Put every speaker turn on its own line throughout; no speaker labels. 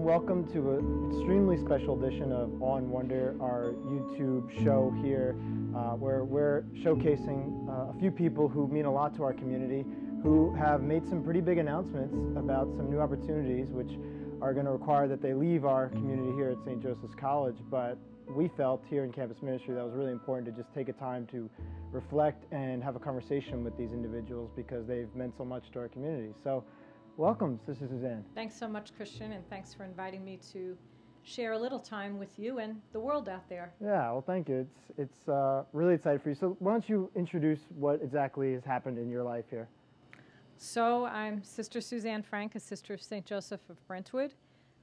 and welcome to an extremely special edition of Awe and Wonder, our YouTube show here, where we're showcasing a few people who mean a lot to our community, who have made some pretty big announcements about some new opportunities which are going to require that they leave our community here at St. Joseph's College. But we felt here in campus ministry that it was really important to just take a time to reflect and have a conversation with these individuals because they've meant so much to our community. So welcome, Sister Suzanne.
Thanks so much, Christian, and thanks for inviting me to share a little time with you and the world out there.
Yeah, well, thank you. It's really excited for you. So why don't you introduce what exactly has happened in your life here?
So I'm Sister Suzanne Franck, a sister of St. Joseph of Brentwood.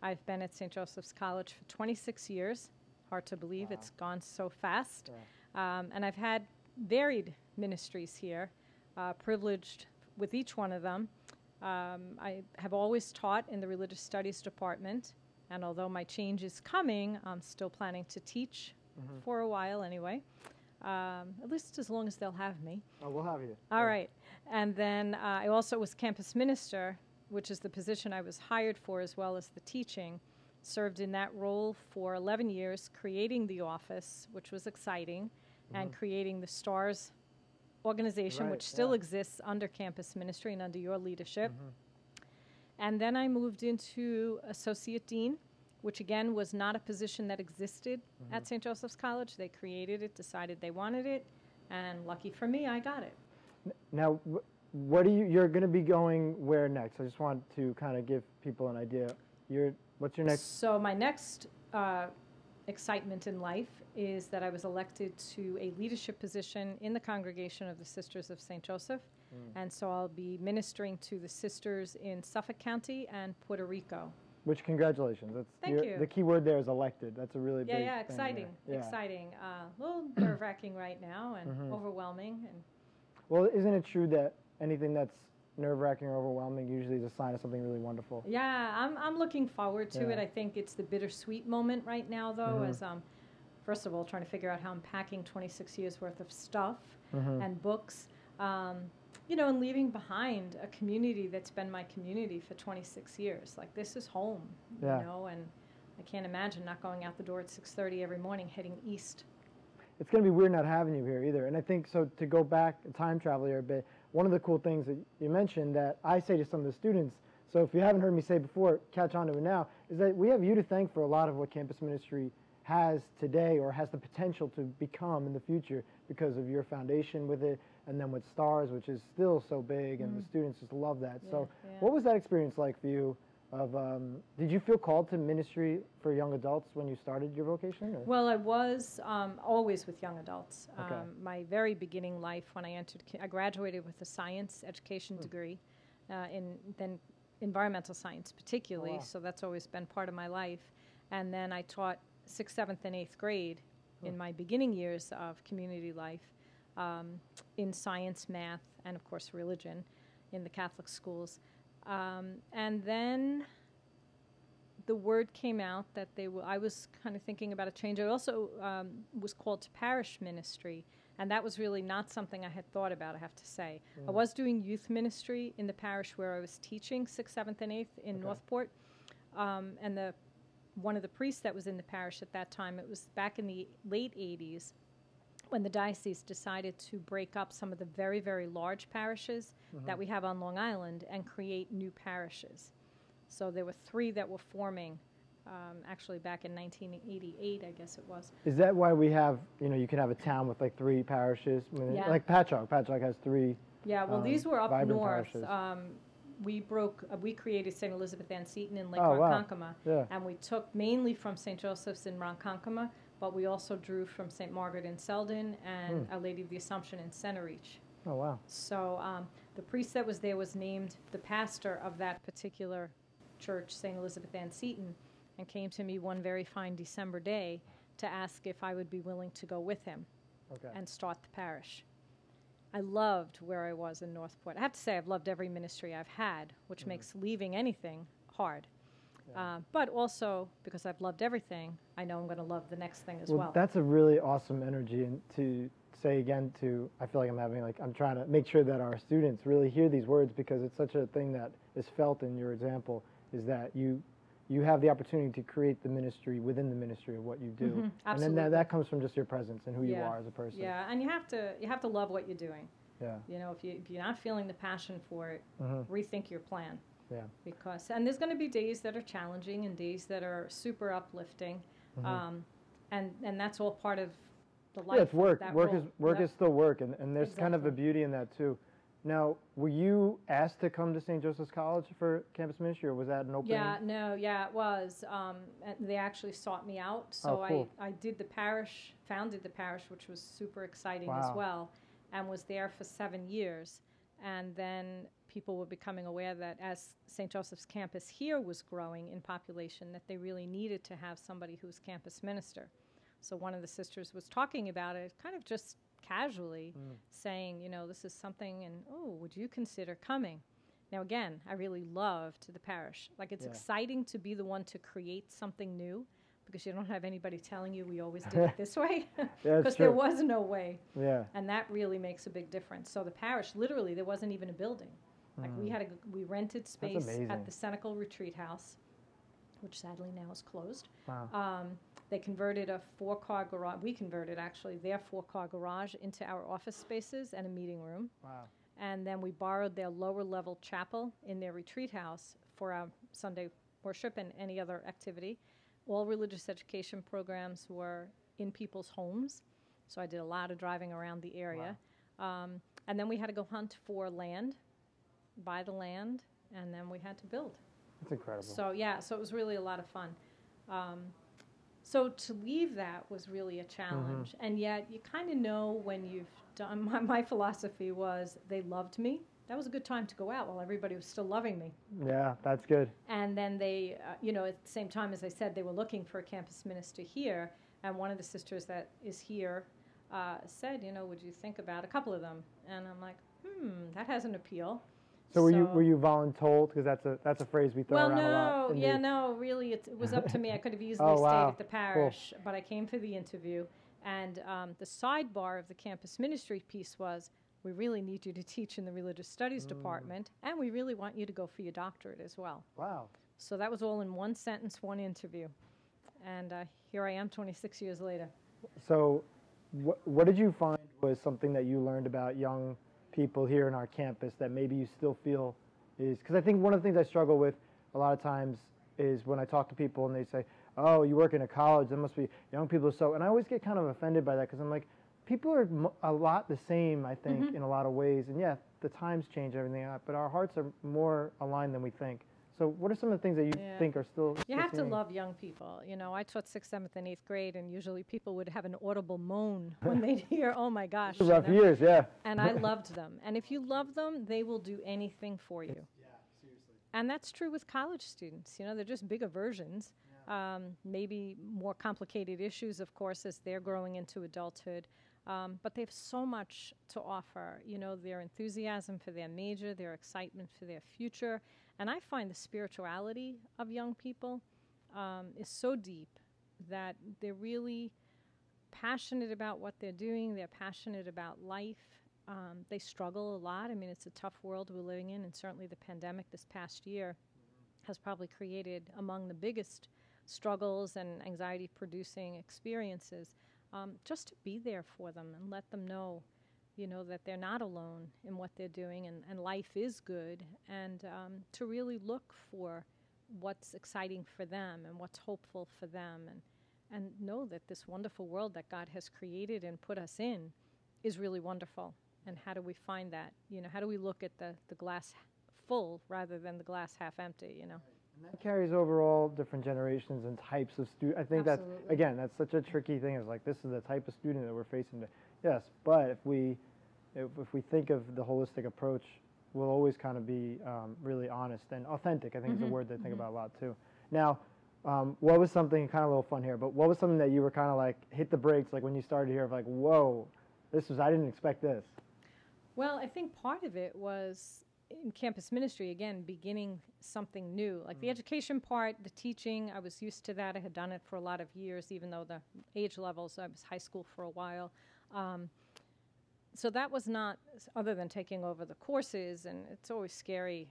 I've been at St. Joseph's College for 26 years. Hard to believe. Wow. It's gone so fast. Yeah. And I've had varied ministries here, privileged with each one of them. I have always taught in the religious studies department, and although my change is coming, I'm still planning to teach for a while anyway, at least as long as they'll have me.
Oh, we'll have you.
All right. And then I also was campus minister, which is the position I was hired for as well as the teaching. Served in that role for 11 years, creating the office, which was exciting, and creating the STARS organization, which still exists under campus ministry and under your leadership. And then I moved into associate dean, which again was not a position that existed at St. Joseph's College. They created it, decided they wanted it, and lucky for me, I got it.
Now, what are you're going to be going where next? I just want to kind of give people an idea. What's your next?
So my next excitement in life is that I was elected to a leadership position in the congregation of the Sisters of St. Joseph. And so I'll be ministering to the sisters in Suffolk County and Puerto Rico.
Which, congratulations.
Thank you.
The key word there is elected. That's a really big thing.
Exciting. Exciting. A little nerve-wracking right now and overwhelming. And
well, isn't it true that anything that's nerve-wracking or overwhelming usually is a sign of something really wonderful?
Yeah, I'm looking forward to it. I think it's the bittersweet moment right now, though, as first of all, trying to figure out how I'm packing 26 years worth of stuff and books, and leaving behind a community that's been my community for 26 years. Like, this is home, and I can't imagine not going out the door at 6:30 every morning, heading east.
It's going to be weird not having you here either. And I think, so to go back, time travel here a bit, one of the cool things that you mentioned that I say to some of the students, so if you haven't heard me say before, catch on to it now, is that we have you to thank for a lot of what campus ministry has today or has the potential to become in the future because of your foundation with it, and then with STARS, which is still so big, and the students just love that. What was that experience like for you? Did you feel called to ministry for young adults when you started your vocation? Or?
Well, I was always with young adults. My very beginning life when I graduated with a science education degree in environmental science particularly, so that's always been part of my life. And then I taught 6th, 7th, and 8th grade in my beginning years of community life in science, math, and of course religion in the Catholic schools. And then the word came out that I was kind of thinking about a change. I also was called to parish ministry, and that was really not something I had thought about, I have to say. I was doing youth ministry in the parish where I was teaching 6th, 7th, and 8th in Northport, and one of the priests that was in the parish at that time, it was back in the late 80s, when the diocese decided to break up some of the very, very large parishes that we have on Long Island and create new parishes. So there were 3 that were forming, actually back in 1988, I guess it was.
Is that why we have, you can have a town with like 3 parishes? Like Patchogue. Patchogue has 3.
Yeah, well, these were up north. We created St. Elizabeth Ann Seton in Lake Ronkonkoma, and we took mainly from St. Joseph's in Ronkonkoma, but we also drew from St. Margaret in Selden and Our Lady of the Assumption in Centereach.
Oh, wow.
So the priest that was there was named the pastor of that particular church, St. Elizabeth Ann Seton, and came to me one very fine December day to ask if I would be willing to go with him and start the parish. I loved where I was in Northport. I have to say I've loved every ministry I've had, which makes leaving anything hard. But also, because I've loved everything, I know I'm going to love the next thing as well.
That's a really awesome energy. And to say again, I feel like I'm trying to make sure that our students really hear these words, because it's such a thing that is felt in your example, is that you you have the opportunity to create the ministry within the ministry of what you do.
Mm-hmm,
and then that comes from just your presence and who you are as a person.
Yeah, and you have to love what you're doing.
Yeah.
You know, if you're not feeling the passion for it, rethink your plan.
Yeah.
And there's going to be days that are challenging and days that are super uplifting, and that's all part of the life.
Yeah, it's work. Work is still work, and there's kind of a beauty in that too. Now, were you asked to come to St. Joseph's College for campus ministry, or was that an opening?
It was. They actually sought me out, so
cool.
I did founded the parish, which was super exciting
Wow.
as well, and was there for 7 years. And then people were becoming aware that as St. Joseph's campus here was growing in population, that they really needed to have somebody who was campus minister. So one of the sisters was talking about it, kind of just casually, saying, you know, this is something, and would you consider coming? Now, again, I really loved the parish. Like, it's exciting to be the one to create something new, because you don't have anybody telling you we always did it this way, because there was no way.
Yeah.
And that really makes a big difference. So the parish, literally, there wasn't even a building. Like, we rented space at the Senecal Retreat House, which sadly now is closed.
Wow.
They converted a 4-car garage. We converted, actually, their 4-car garage into our office spaces and a meeting room.
Wow.
And then we borrowed their lower-level chapel in their retreat house for our Sunday worship and any other activity. All religious education programs were in people's homes, so I did a lot of driving around the area. Wow. And then we had to go hunt for land, buy the land, and then we had to build.
That's incredible.
So it was really a lot of fun. So to leave that was really a challenge, and yet you kind of know when you've done. My philosophy was they loved me. That was a good time to go out while everybody was still loving me.
Yeah, that's good.
And then they, at the same time, as I said, they were looking for a campus minister here, and one of the sisters that is here said, would you think about a couple of them? And I'm like, that has an appeal.
So were you voluntold? Because that's a phrase we throw around a lot.
No, really, it was up to me. I could have easily stayed at the parish, but I came for the interview. And the sidebar of the campus ministry piece was, we really need you to teach in the religious studies department, and we really want you to go for your doctorate as well.
Wow.
So that was all in one sentence, one interview. And here I am 26 years later.
So what did you find was something that you learned about young people here in our campus that maybe you still feel is, because I think one of the things I struggle with a lot of times is when I talk to people and they say, oh, you work in a college, that must be, young people are so, and I always get kind of offended by that, because I'm like, people are a lot the same, I think, in a lot of ways, and yeah, the times change everything, but our hearts are more aligned than we think. So what are some of the things that you think are still
You have to love young people. I taught 6th, 7th, and 8th grade, and usually people would have an audible moan when they'd hear, oh my gosh.
Rough years, yeah.
And I loved them. And if you love them, they will do anything for you.
Yeah, seriously.
And that's true with college students. They're just bigger versions. Maybe more complicated issues, of course, as they're growing into adulthood. But they have so much to offer, their enthusiasm for their major, their excitement for their future. And I find the spirituality of young people is so deep that they're really passionate about what they're doing. They're passionate about life. They struggle a lot. I mean, it's a tough world we're living in, and certainly the pandemic this past year has probably created among the biggest struggles and anxiety-producing experiences. Just to be there for them and let them know, that they're not alone in what they're doing, and life is good, and to really look for what's exciting for them and what's hopeful for them, and know that this wonderful world that God has created and put us in is really wonderful. And how do we find that? How do we look at the glass full rather than the glass half empty, And
that carries over all different generations and types of students. I think that's such a tricky thing. It's like, this is the type of student that we're facing. Yes, but if we think of the holistic approach, we'll always kind of be really honest and authentic. I think is a word that I think about a lot too. Now, what was something, kind of a little fun here, but what was something that you were kind of like, hit the brakes, like when you started here, of like, whoa, I didn't expect this?
Well, I think part of it was in campus ministry, again, beginning something new. Like the education part, the teaching, I was used to that. I had done it for a lot of years, even though the age levels, I was high school for a while. So that was not, other than taking over the courses, and it's always scary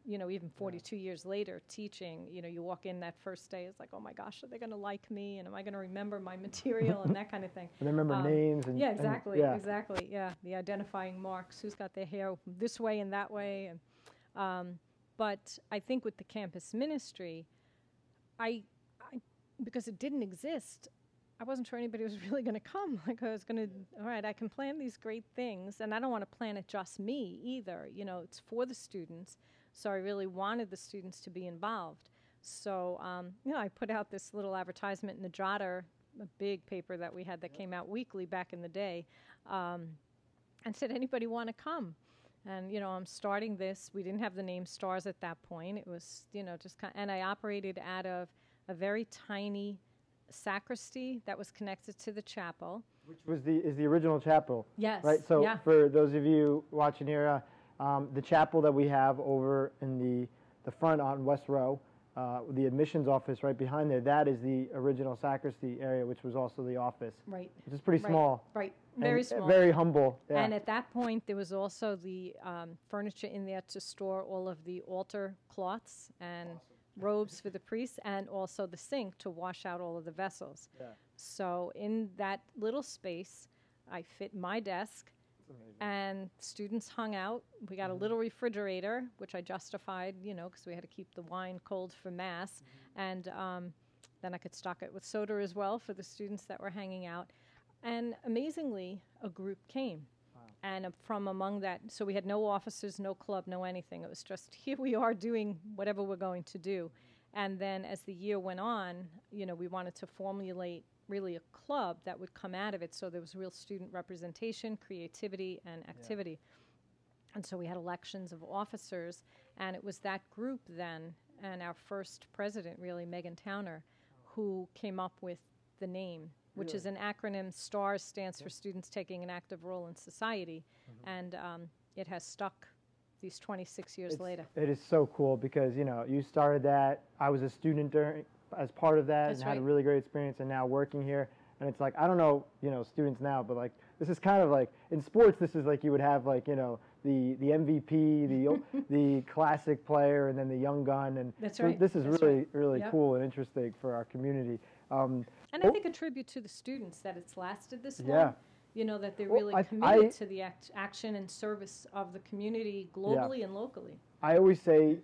even 42 years later teaching, you walk in that first day, it's like, oh my gosh, are they going to like me? And am I going to remember my material and that kind of thing?
And they remember names.
Yeah, exactly, exactly. Yeah, the identifying marks, who's got their hair this way and that way. And, but I think with the campus ministry, because it didn't exist, I wasn't sure anybody was really going to come. Like I was going to, all right, I can plan these great things, and I don't want to plan it just me either. It's for the students, so I really wanted the students to be involved. So, I put out this little advertisement in the Jotter, a big paper that we had that came out weekly back in the day, and said, anybody want to come? And, I'm starting this. We didn't have the name STARS at that point. It was, just kind of, and I operated out of a very tiny sacristy that was connected to the chapel,
which is the original chapel.
Yes.
Right. So for those of you watching here, the chapel that we have over in the front on West Row, the admissions office right behind there, that is the original sacristy area, which was also the office.
Right.
Which is pretty small.
Right. Very small.
Very humble. Yeah.
And at that point, there was also the furniture in there to store all of the altar cloths and robes for the priests, and also the sink to wash out all of the vessels. Yeah. So in that little space, I fit my desk, and students hung out. We got a little refrigerator, which I justified, because we had to keep the wine cold for Mass, and then I could stock it with soda as well for the students that were hanging out. And amazingly, a group came. And from among that, so we had no officers, no club, no anything. It was just, here we are doing whatever we're going to do. And then as the year went on, we wanted to formulate really a club that would come out of it. So there was real student representation, creativity, and activity. Yeah. And so we had elections of officers. And it was that group then, and our first president, really, Megan Towner, who came up with the name, which is an acronym. STARS stands for Students Taking an Active Role in Society, and it has stuck these 26 years later. It
is so cool because, you started that. I was a student as part of that. That's and had a really great experience, and now working here. And it's like, I don't know, students now, but like, this is kind of like, in sports, this is like you would have like, the MVP, the classic player, and then the young gun. And
that's right.
This is really cool and interesting for our community.
And I think a tribute to the students that it's lasted this long. That they're really committed to the action and service of the community globally and locally.
I always say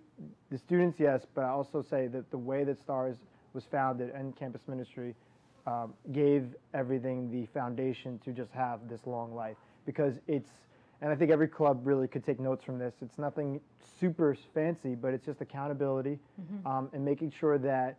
the students, yes, but I also say that the way that STARS was founded and campus ministry gave everything the foundation to just have this long life. Because and I think every club really could take notes from this. It's nothing super fancy, but it's just accountability and making sure that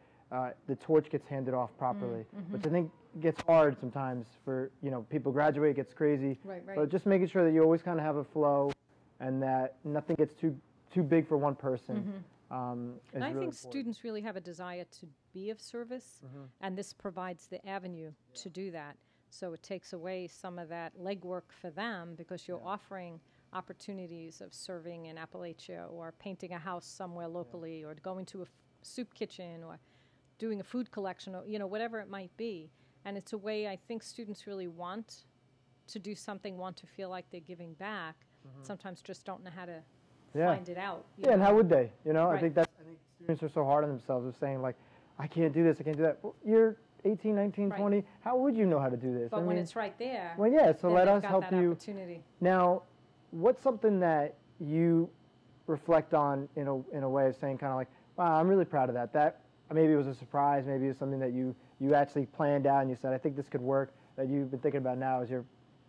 the torch gets handed off properly, which I think gets hard sometimes for, people graduate, it gets crazy.
Right.
But just making sure that you always kind of have a flow and that nothing gets too big for one person.
And I think
important.
Students really have a desire to be of service, and this provides the avenue to do that. So it takes away some of that legwork for them because you're offering opportunities of serving in Appalachia or painting a house somewhere locally or going to a soup kitchen or doing a food collection or, whatever it might be. And it's a way I think students really want to do something, want to feel like they're giving back, sometimes just don't know how to find it out.
And how would they? I think students are so hard on themselves of saying like, I can't do this, I can't do that. Well, you're 18, 19, 20. How would you know how to do this?
But when it's right there,
so let us help you.
Opportunity.
Now, what's something that you reflect on in a way of saying kind of like, wow, I'm really proud of that. That maybe it was a surprise, maybe it's something that you actually planned out and you said, I think this could work, that you've been thinking about now as you're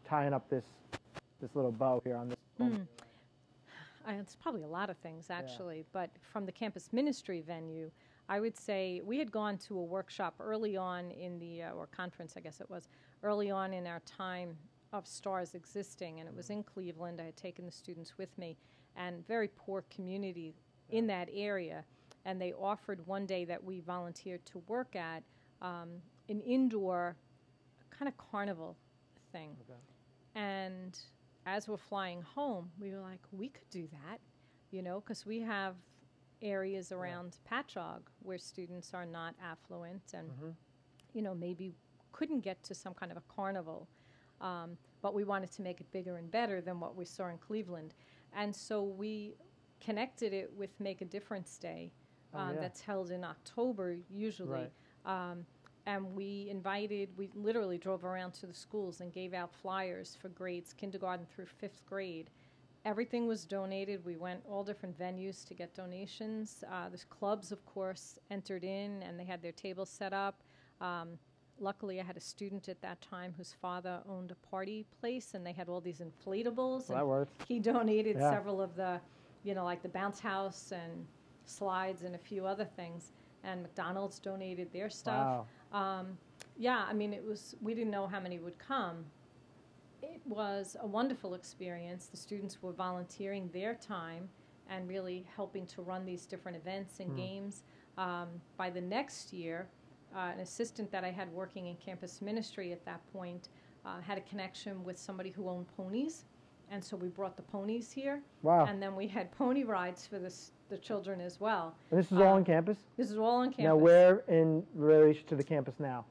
tying up this little bow here on this.
It's probably a lot of things, actually, but from the campus ministry venue, I would say we had gone to a workshop early on in the, or conference, I guess it was, early on in our time of STARS existing, and it was in Cleveland. I had taken the students with me, and very poor community in that area, and they offered one day that we volunteered to work at an indoor kind of carnival thing. Okay. And as we're flying home, we were like, we could do that, because we have areas around Patchogue where students are not affluent and, maybe couldn't get to some kind of a carnival. But we wanted to make it bigger and better than what we saw in Cleveland. And so we connected it with Make a Difference Day.
Yeah.
That's held in October usually.
Right.
And we literally drove around to the schools and gave out flyers for grades, kindergarten through 5th grade. Everything was donated. We went all different venues to get donations. The clubs, of course, entered in, and they had their tables set up. Luckily, I had a student at that time whose father owned a party place, and they had all these inflatables.
Well, that worked.
He donated several of the, like the bounce house and slides and a few other things. And McDonald's donated their stuff.
Wow.
We didn't know how many would come. It was a wonderful experience. The students were volunteering their time and really helping to run these different events and games. By the next year, an assistant that I had working in campus ministry at that point had a connection with somebody who owned ponies. And so we brought the ponies here.
Wow.
And then we had pony rides for the children as well.
And this is all on campus?
This is all on campus.
Now, where in relation to the campus now?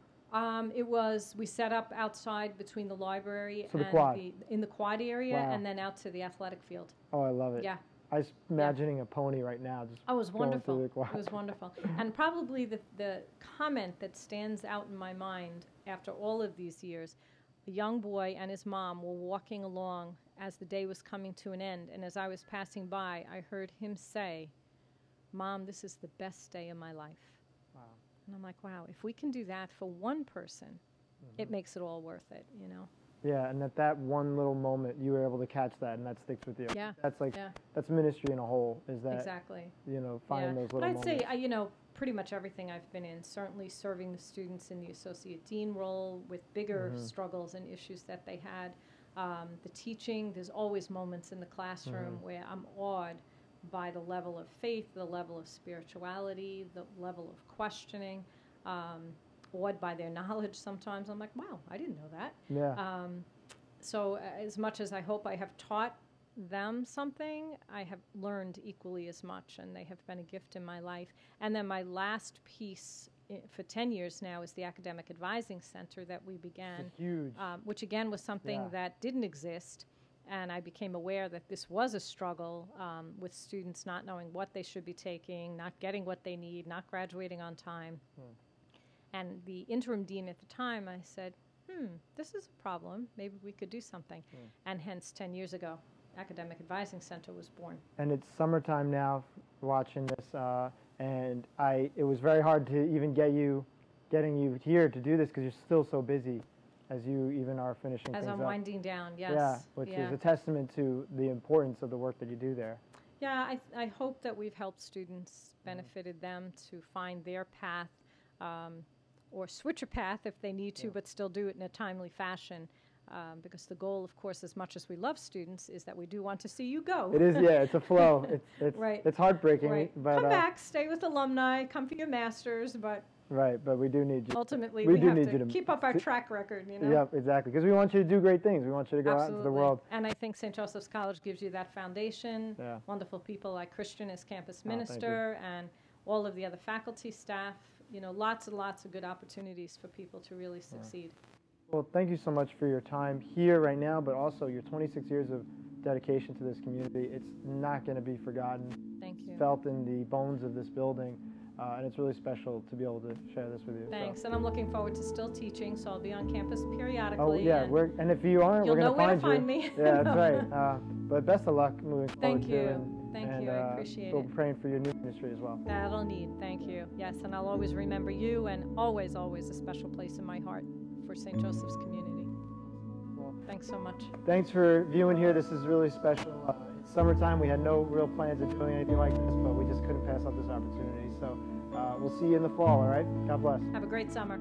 We set up outside between the library
So the
and
quad.
in the quad area,
Wow.
and then out to the athletic field.
Oh, I love it.
Yeah.
I was imagining a pony right now. Just
Oh, it was
going
wonderful.
through the quad.
It was wonderful. And probably the comment that stands out in my mind after all of these years, a young boy and his mom were walking along as the day was coming to an end, and as I was passing by, I heard him say, "Mom, this is the best day of my life."
Wow.
And I'm like, wow, if we can do that for one person, it makes it all worth it,
Yeah, and at that one little moment, you were able to catch that, and that sticks with you.
Yeah.
That's ministry in a whole, is that,
Exactly.
finding those little moments.
But I'd say, pretty much everything I've been in, certainly serving the students in the associate dean role with bigger struggles and issues that they had. The teaching, there's always moments in the classroom where I'm awed by the level of faith, the level of spirituality, the level of questioning, awed by their knowledge sometimes. I'm like, wow, I didn't know that.
Yeah.
So as much as I hope I have taught them something, I have learned equally as much, and they have been a gift in my life. And then my last piece for 10 years now is the Academic Advising Center that we began,
It's huge.
which again was something that didn't exist. And I became aware that this was a struggle with students not knowing what they should be taking, not getting what they need, not graduating on time. And the interim dean at the time, I said, this is a problem. Maybe we could do something. And hence, 10 years ago, Academic Advising Center was born.
And it's summertime now, watching this, and it was very hard to even getting you here to do this because you're still so busy as you even are finishing
As
things
I'm
up.
winding down, yes.
Yeah, which is a testament to the importance of the work that you do there.
Yeah, I hope that we've helped students, benefited them to find their path, or switch a path if they need to, but still do it in a timely fashion. Because the goal, of course, as much as we love students, is that we do want to see you go.
It is, it's a flow. It's
Right.
It's heartbreaking,
Right.
but
come back, stay with alumni, come for your masters, but
but we do need you.
ultimately
we
we
do
have
need
to
you to
keep up our track record.
Yep, exactly. Because we want you to do great things. We want you to go out into the world.
And I think St. Joseph's College gives you that foundation.
Yeah.
Wonderful people like Christian as campus
thank you.
minister, and all of the other faculty staff. Lots and lots of good opportunities for people to really succeed.
Well, thank you so much for your time here right now, but also your 26 years of dedication to this community. It's not going to be forgotten.
Thank you.
It's felt in the bones of this building, and it's really special to be able to share this with you.
Thanks,
So.
and I'm looking forward to still teaching, so I'll be on campus periodically.
Oh, yeah, and if you aren't,
you'll
we're
know
going
where
to
to
find
find me.
Yeah, that's right. But best of luck moving forward.
Thank
too,
you. Thank you. I appreciate
we'll
it.
be praying for your new ministry as well.
That'll need. Thank you. Yes, and I'll always remember you, and always, always a special place in my heart for St. Joseph's community. Thanks so much.
Thanks for viewing here. This is really special. It's summertime. We had no real plans of doing anything like this, but we just couldn't pass up this opportunity. So we'll see you in the fall, all right? God bless.
Have a great summer.